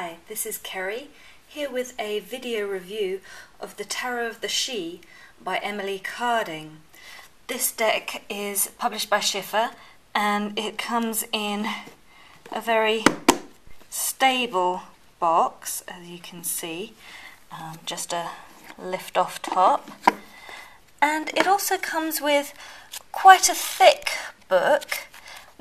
Hi, this is Kerry, here with a video review of the Tarot of the Sidhe by Emily Carding. This deck is published by Sidhe and it comes in a very stable box, as you can see, just a lift-off top. And it also comes with quite a thick book,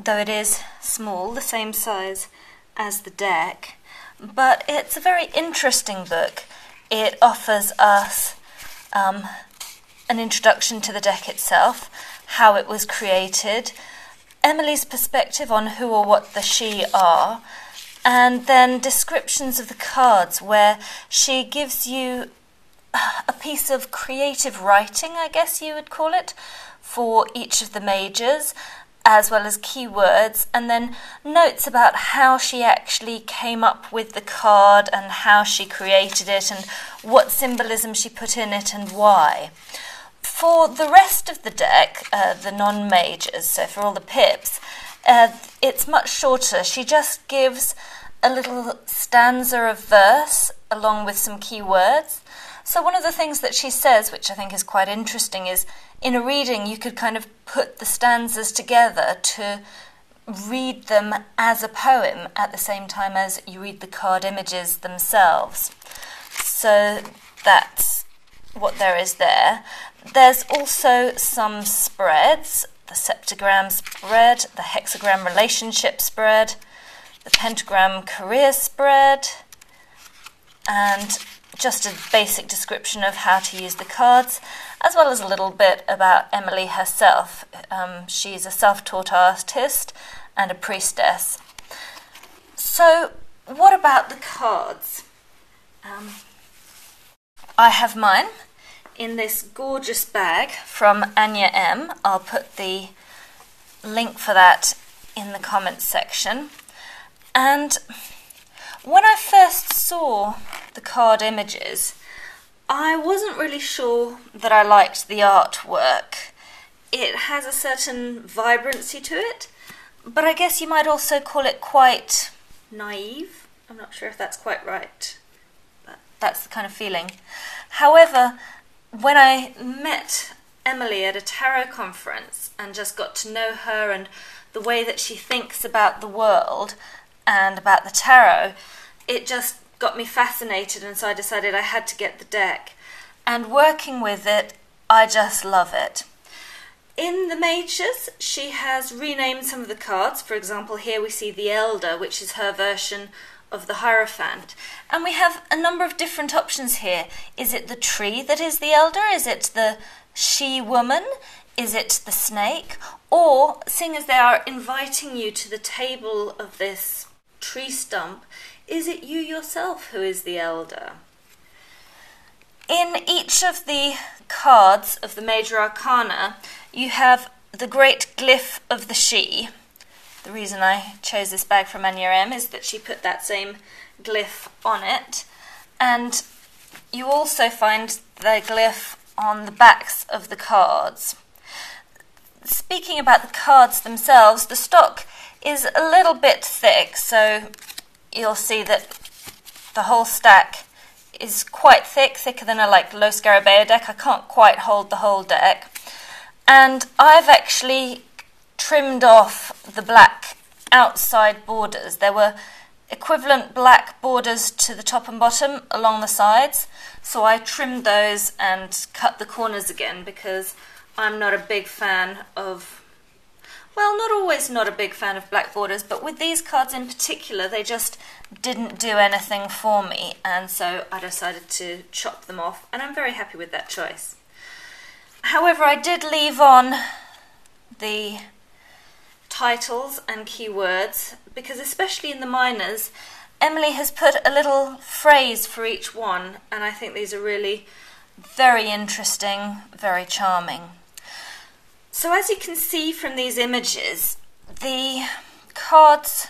though it is small, the same size as the deck. But it's a very interesting book. It offers us an introduction to the deck itself, how it was created, Emily's perspective on who or what the Sidhe are, and then descriptions of the cards where she gives you a piece of creative writing, I guess you would call it, for each of the majors, as well as keywords, and then notes about how she actually came up with the card and how she created it and what symbolism she put in it and why. For the rest of the deck, the non-majors, so for all the pips, it's much shorter. She just gives a little stanza of verse along with some keywords. So one of the things that she says, which I think is quite interesting, is in a reading you could kind of put the stanzas together to read them as a poem at the same time as you read the card images themselves. So that's what there is there. There's also some spreads, the septagram spread, the hexagram relationship spread, the pentagram career spread, and just a basic description of how to use the cards, as well as a little bit about Emily herself. She's a self-taught artist and a priestess. So, what about the cards? I have mine in this gorgeous bag from Anya M. I'll put the link for that in the comments section. And when I first saw the card images, I wasn't really sure that I liked the artwork. It has a certain vibrancy to it, but I guess you might also call it quite naive. I'm not sure if that's quite right, but that's the kind of feeling. However, when I met Emily at a tarot conference and just got to know her and the way that she thinks about the world and about the tarot, it just got me fascinated, and so I decided I had to get the deck. And working with it, I just love it. In the majors, she has renamed some of the cards. For example, here we see the Elder, which is her version of the Hierophant. And we have a number of different options here. Is it the tree that is the Elder? Is it the she-woman? Is it the snake? Or, seeing as they are inviting you to the table of this tree stump, is it you yourself who is the Elder? In each of the cards of the Major Arcana, you have the great glyph of the Sidhe. The reason I chose this bag from Anya M is that she put that same glyph on it. And you also find the glyph on the backs of the cards. Speaking about the cards themselves, the stock is a little bit thick, so you'll see that the whole stack is quite thick, thicker than a low Scarabeo deck. I can't quite hold the whole deck. And I've actually trimmed off the black outside borders. There were equivalent black borders to the top and bottom along the sides, so I trimmed those and cut the corners again because I'm not a big fan of, well, not always not a big fan of black borders, but with these cards in particular, they just didn't do anything for me, and so I decided to chop them off, and I'm very happy with that choice. However, I did leave on the titles and keywords, because especially in the minors, Emily has put a little phrase for each one, and I think these are really very interesting, very charming. So as you can see from these images, the cards,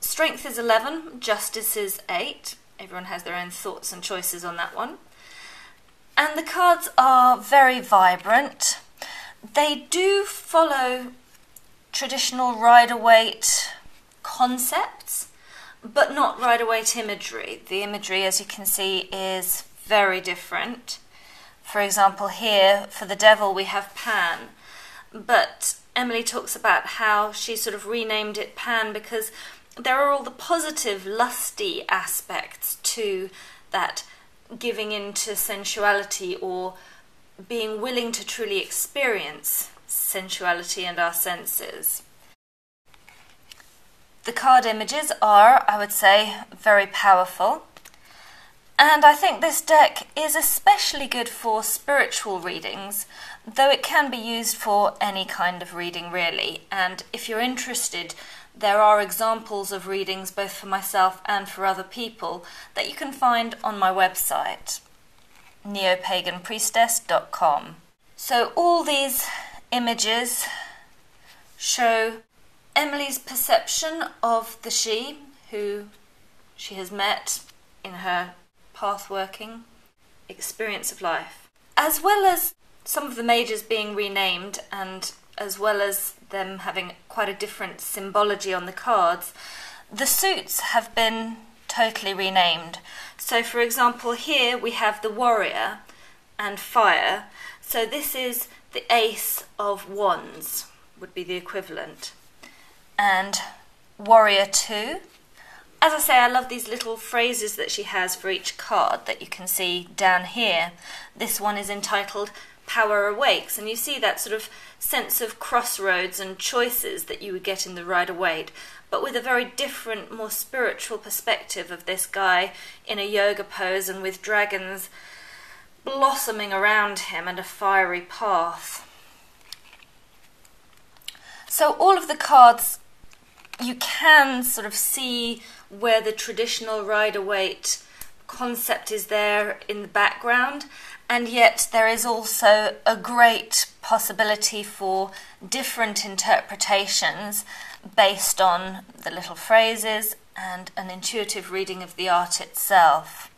strength is 11, justice is 8. Everyone has their own thoughts and choices on that one. And the cards are very vibrant. They do follow traditional Rider-Waite concepts, but but not Rider-Waite imagery. The imagery, as you can see, is very different. For example, here for the devil we have Pan, but Emily talks about how she sort of renamed it Pan because there are all the positive, lusty aspects to that giving into sensuality or being willing to truly experience sensuality and our senses. The card images are, I would say, very powerful. And I think this deck is especially good for spiritual readings, though it can be used for any kind of reading really. And if you're interested, there are examples of readings both for myself and for other people that you can find on my website, neopaganpriestess.com. So all these images show Emily's perception of the she who she has met in her pathworking experience of life, as well as some of the mages being renamed and as well as them having quite a different symbology on the cards. The suits have been totally renamed. So for example, here we have the warrior and fire. So this is the Ace of Wands, would be the equivalent. And warrior 2. As I say, I love these little phrases that she has for each card that you can see down here. This one is entitled Power Awakes, and you see that sort of sense of crossroads and choices that you would get in the Rider-Waite, but with a very different, more spiritual perspective of this guy in a yoga pose and with dragons blossoming around him and a fiery path. So all of the cards, you can sort of see where the traditional Rider-Waite concept is there in the background, and yet there is also a great possibility for different interpretations based on the little phrases and an intuitive reading of the art itself.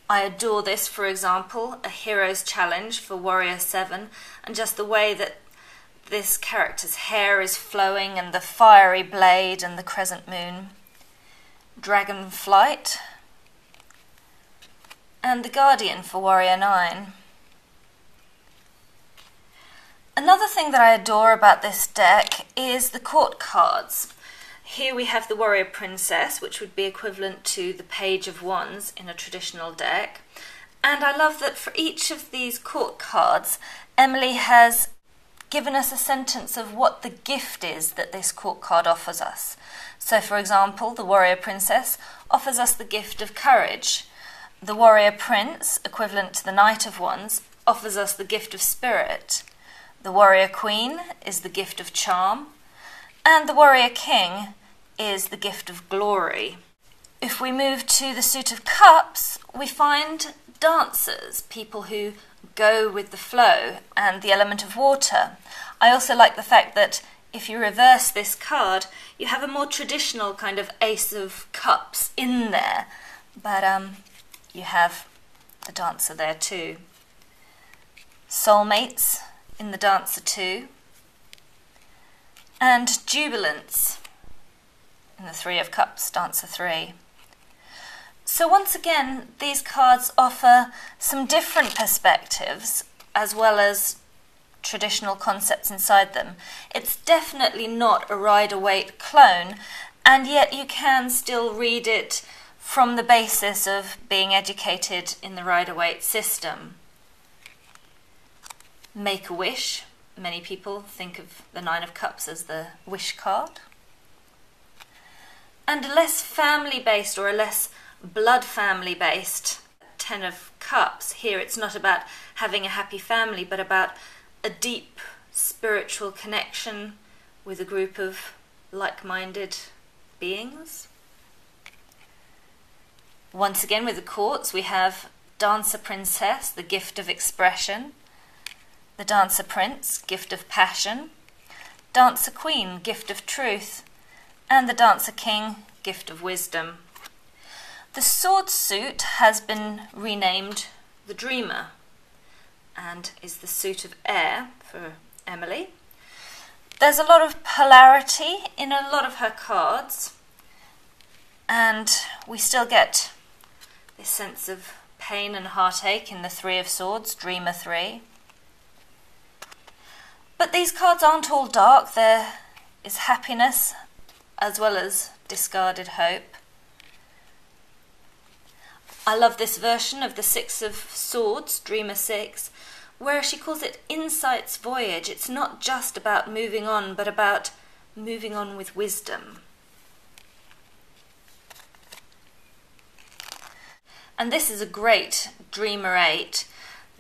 I adore this, for example, a hero's challenge for Warrior 7, and just the way that this character's hair is flowing and the fiery blade and the crescent moon. Dragon Flight. And the Guardian for Warrior 9. Another thing that I adore about this deck is the court cards. Here we have the Warrior Princess, which would be equivalent to the Page of Wands in a traditional deck. And I love that for each of these court cards, Emily has given us a sentence of what the gift is that this court card offers us. So for example, the Warrior Princess offers us the gift of courage. The Warrior Prince, equivalent to the Knight of Wands, offers us the gift of spirit. The Warrior Queen is the gift of charm. And the Warrior King is the gift of glory. If we move to the Suit of Cups, we find dancers, people who go with the flow, and the element of water. I also like the fact that if you reverse this card, you have a more traditional kind of Ace of Cups in there, but you have the dancer there too. Soulmates in the Dancer 2, and Jubilance in the Three of Cups, Dancer 3. So once again, these cards offer some different perspectives as well as traditional concepts inside them. It's definitely not a Rider-Waite clone, and yet you can still read it from the basis of being educated in the Rider-Waite system. Make-A-Wish. Many people think of the Nine of Cups as the wish card. And a less family-based or a less blood family-based Ten of Cups. Here it's not about having a happy family, but about a deep spiritual connection with a group of like-minded beings. Once again with the courts we have Dancer Princess, the gift of expression, the Dancer Prince, gift of passion, Dancer Queen, gift of truth, and the Dancer King, gift of wisdom. The sword suit has been renamed the Dreamer and is the suit of air for Emily. There's a lot of polarity in a lot of her cards. and we still get this sense of pain and heartache in the Three of Swords, Dreamer 3. But these cards aren't all dark. There is happiness as well as discarded hope. I love this version of the Six of Swords, Dreamer 6, where she calls it Insight's Voyage. It's not just about moving on, but about moving on with wisdom. And this is a great Dreamer 8.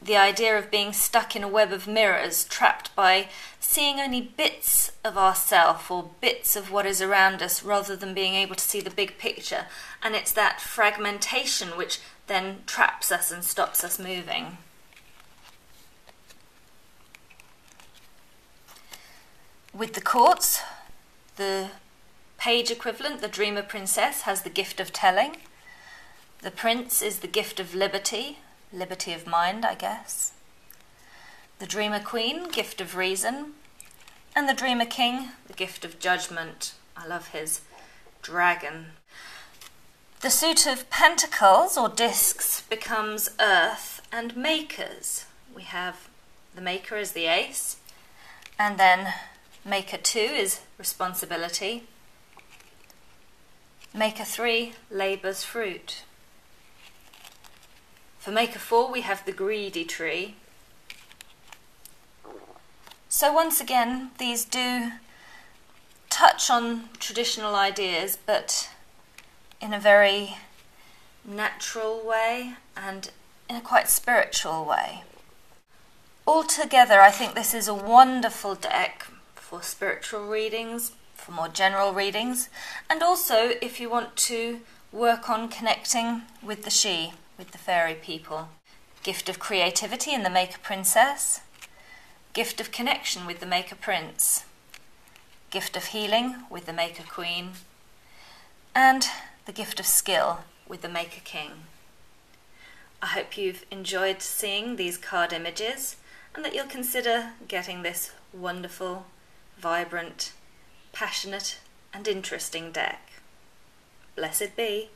The idea of being stuck in a web of mirrors, trapped by seeing only bits of ourself or bits of what is around us rather than being able to see the big picture. And it's that fragmentation which then traps us and stops us moving. With the courts, the page equivalent, the Dreamer Princess, has the gift of telling. The Prince is the gift of liberty. Liberty of mind, I guess. The Dreamer Queen, gift of reason. And the Dreamer King, the gift of judgment. I love his dragon. The suit of pentacles, or discs, becomes earth and makers. We have the maker as the ace, and then maker 2 is responsibility. Maker 3, labour's fruit. For Maker 4 we have the greedy tree. So once again, these do touch on traditional ideas, but in a very natural way and in a quite spiritual way. Altogether, I think this is a wonderful deck for spiritual readings, for more general readings, and also if you want to work on connecting with the she, with the fairy people. Gift of creativity in the Maker Princess. Gift of connection with the Maker Prince. Gift of healing with the Maker Queen. And the gift of skill with the Maker King. I hope you've enjoyed seeing these card images and that you'll consider getting this wonderful, vibrant, passionate and interesting deck. Blessed be.